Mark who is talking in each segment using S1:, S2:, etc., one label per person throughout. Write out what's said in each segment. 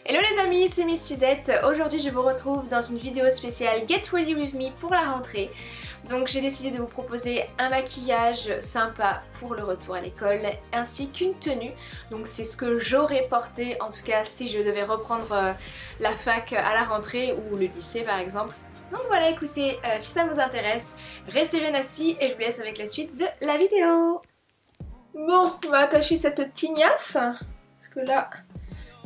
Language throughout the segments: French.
S1: Hello les amis, c'est Miss Suzette. Aujourd'hui je vous retrouve dans une vidéo spéciale Get Ready With Me pour la rentrée. Donc j'ai décidé de vous proposer un maquillage sympa pour le retour à l'école ainsi qu'une tenue. Donc c'est ce que j'aurais porté en tout cas si je devais reprendre la fac à la rentrée ou le lycée par exemple. Donc voilà, écoutez, si ça vous intéresse, restez bien assis et je vous laisse avec la suite de la vidéo. Bon, on va attacher cette tignasse parce que là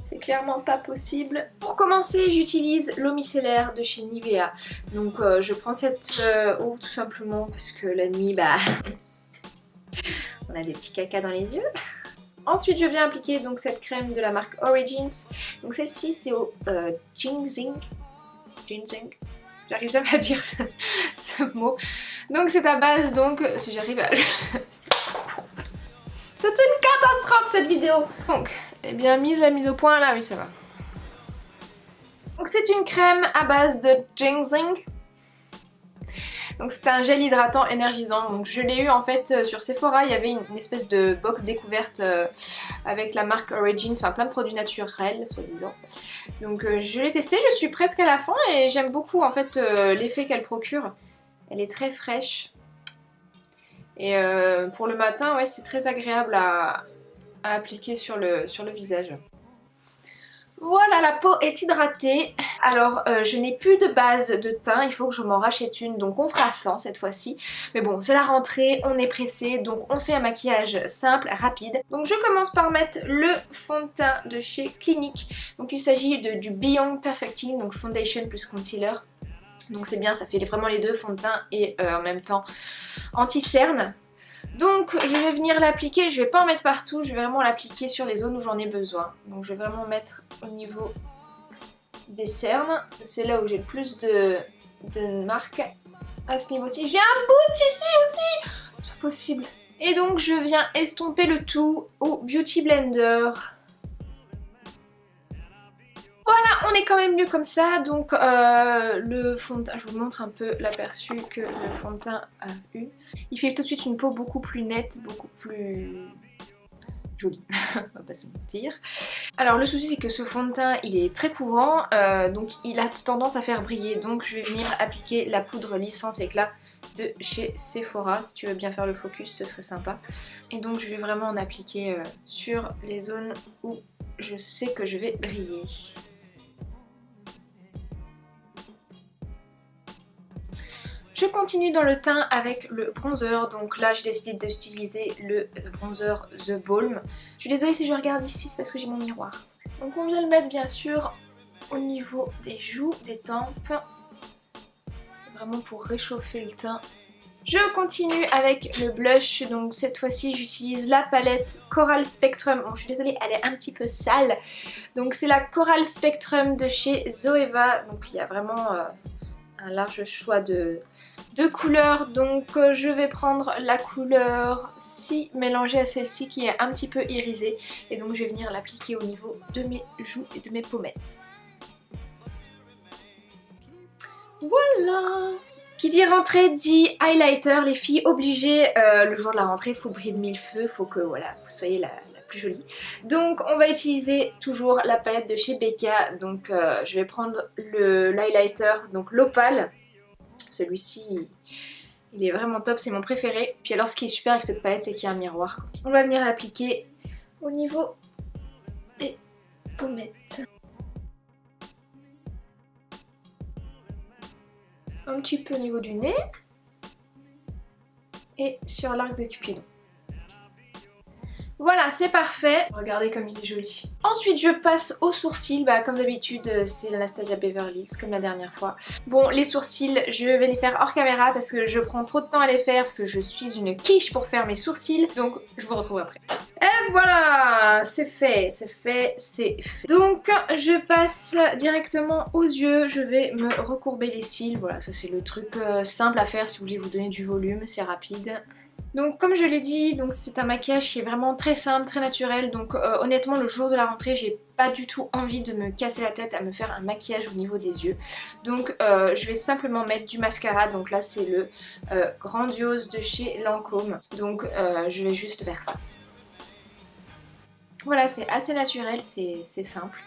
S1: c'est clairement pas possible. Pour commencer, j'utilise l'eau micellaire de chez Nivea. Donc je prends cette eau tout simplement parce que la nuit, on a des petits caca dans les yeux. Ensuite, je viens appliquer donc cette crème de la marque Origins. Donc celle-ci, c'est au ginseng. Ginseng. J'arrive jamais à dire ce mot. Donc c'est à base, donc si j'arrive à... C'est une catastrophe cette vidéo. Donc, eh bien la mise au point là, oui ça va. Donc c'est une crème à base de ginseng. Donc c'est un gel hydratant énergisant. Donc je l'ai eu en fait sur Sephora, il y avait une espèce de box découverte avec la marque Origins, enfin plein de produits naturels soi-disant. Donc je l'ai testé, je suis presque à la fin et j'aime beaucoup en fait l'effet qu'elle procure. Elle est très fraîche. Et pour le matin, ouais, c'est très agréable à appliquer sur le visage. Voilà, la peau est hydratée. Alors, je n'ai plus de base de teint, il faut que je m'en rachète une, donc on fera 100 cette fois-ci. Mais bon, c'est la rentrée, on est pressé, donc on fait un maquillage simple, rapide. Donc je commence par mettre le fond de teint de chez Clinique. Donc il s'agit du Beyond Perfecting, donc Foundation plus Concealer. Donc c'est bien, ça fait vraiment les deux, fond de teint et en même temps anti-cerne. Donc je vais venir l'appliquer, je vais pas en mettre partout, je vais vraiment l'appliquer sur les zones où j'en ai besoin. Donc je vais vraiment mettre au niveau des cernes, c'est là où j'ai le plus de marques à ce niveau-ci. J'ai un bout ici aussi, c'est pas possible. Et donc je viens estomper le tout au Beauty Blender. Voilà, on est quand même mieux comme ça, donc le fond de teint, je vous montre un peu l'aperçu que le fond de teint a eu. Il fait tout de suite une peau beaucoup plus nette, beaucoup plus jolie, on va pas se mentir. Alors le souci c'est que ce fond de teint il est très couvrant, donc il a tendance à faire briller, donc je vais venir appliquer la poudre lissante éclat de chez Sephora. Si tu veux bien faire le focus, ce serait sympa. Et donc je vais vraiment en appliquer sur les zones où je sais que je vais briller. Je continue dans le teint avec le bronzer, donc là j'ai décidé d'utiliser le bronzer The Balm. Je suis désolée si je regarde ici, c'est parce que j'ai mon miroir. Donc on vient le mettre bien sûr au niveau des joues, des tempes, vraiment pour réchauffer le teint. Je continue avec le blush, donc cette fois-ci j'utilise la palette Coral Spectrum. Bon, je suis désolée, elle est un petit peu sale. Donc c'est la Coral Spectrum de chez Zoeva, donc il y a vraiment un large choix de couleurs, donc je vais prendre la couleur 6 mélangée à celle-ci qui est un petit peu irisée et donc je vais venir l'appliquer au niveau de mes joues et de mes pommettes. Voilà. Qui dit rentrée dit highlighter, les filles obligées, le jour de la rentrée il faut briller de mille feux, faut que voilà, vous soyez la plus jolie. Donc on va utiliser toujours la palette de chez Becca, donc je vais prendre l'highlighter, donc l'Opale. Celui-ci, il est vraiment top, c'est mon préféré. Puis alors ce qui est super avec cette palette, c'est qu'il y a un miroir. On va venir l'appliquer au niveau des pommettes. Un petit peu au niveau du nez. Et sur l'arc de Cupidon. Voilà, c'est parfait. Regardez comme il est joli. Ensuite, je passe aux sourcils. Comme d'habitude, c'est l'Anastasia Beverly Hills, comme la dernière fois. Bon, les sourcils, je vais les faire hors caméra parce que je prends trop de temps à les faire, parce que je suis une quiche pour faire mes sourcils. Donc, je vous retrouve après. Et voilà, c'est fait, c'est fait, c'est fait. Donc, je passe directement aux yeux. Je vais me recourber les cils. Voilà, ça c'est le truc simple à faire si vous voulez vous donner du volume, c'est rapide. Donc comme je l'ai dit, donc c'est un maquillage qui est vraiment très simple, très naturel. Donc honnêtement le jour de la rentrée j'ai pas du tout envie de me casser la tête à me faire un maquillage au niveau des yeux. Donc je vais simplement mettre du mascara. Donc là c'est le Grandiose de chez Lancôme. Donc je vais juste faire ça. Voilà, c'est assez naturel, c'est simple.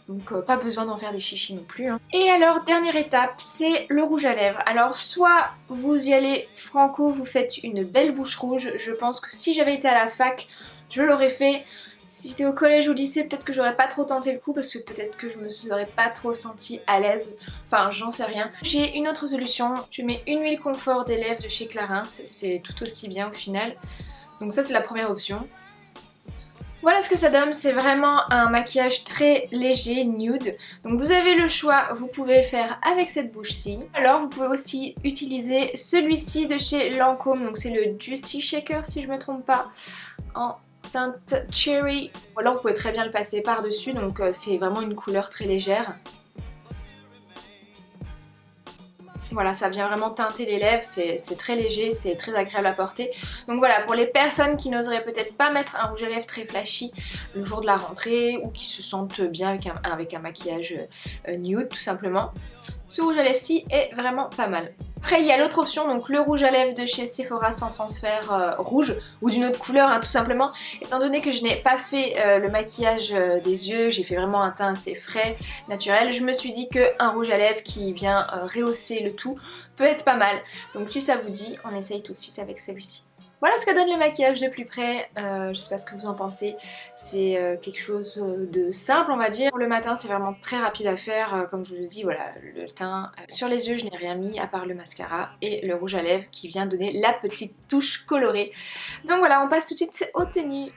S1: Donc pas besoin d'en faire des chichis non plus. Hein. Et alors, dernière étape, c'est le rouge à lèvres. Alors soit vous y allez franco, vous faites une belle bouche rouge. Je pense que si j'avais été à la fac, je l'aurais fait. Si j'étais au collège ou au lycée, peut-être que j'aurais pas trop tenté le coup parce que peut-être que je me serais pas trop sentie à l'aise. Enfin, j'en sais rien. J'ai une autre solution. Je mets une huile confort des lèvres de chez Clarins. C'est tout aussi bien au final. Donc ça, c'est la première option. Voilà ce que ça donne, c'est vraiment un maquillage très léger, nude. Donc vous avez le choix, vous pouvez le faire avec cette bouche-ci. Alors vous pouvez aussi utiliser celui-ci de chez Lancôme, donc c'est le Juicy Shaker si je me trompe pas, en teinte Cherry. Ou alors vous pouvez très bien le passer par-dessus, donc c'est vraiment une couleur très légère. Voilà, ça vient vraiment teinter les lèvres, c'est très léger, c'est très agréable à porter. Donc voilà, pour les personnes qui n'oseraient peut-être pas mettre un rouge à lèvres très flashy le jour de la rentrée ou qui se sentent bien avec un maquillage nude tout simplement, ce rouge à lèvres-ci est vraiment pas mal. Après il y a l'autre option, donc le rouge à lèvres de chez Sephora sans transfert rouge ou d'une autre couleur hein, tout simplement. Étant donné que je n'ai pas fait le maquillage des yeux, j'ai fait vraiment un teint assez frais, naturel, je me suis dit qu'un rouge à lèvres qui vient rehausser le tout peut être pas mal. Donc si ça vous dit, on essaye tout de suite avec celui-ci. Voilà ce que donne le maquillage de plus près, je sais pas ce que vous en pensez, c'est quelque chose de simple on va dire. Pour le matin c'est vraiment très rapide à faire, comme je vous le dis, voilà, le teint. Sur les yeux je n'ai rien mis à part le mascara et le rouge à lèvres qui vient donner la petite touche colorée. Donc voilà, on passe tout de suite aux tenues.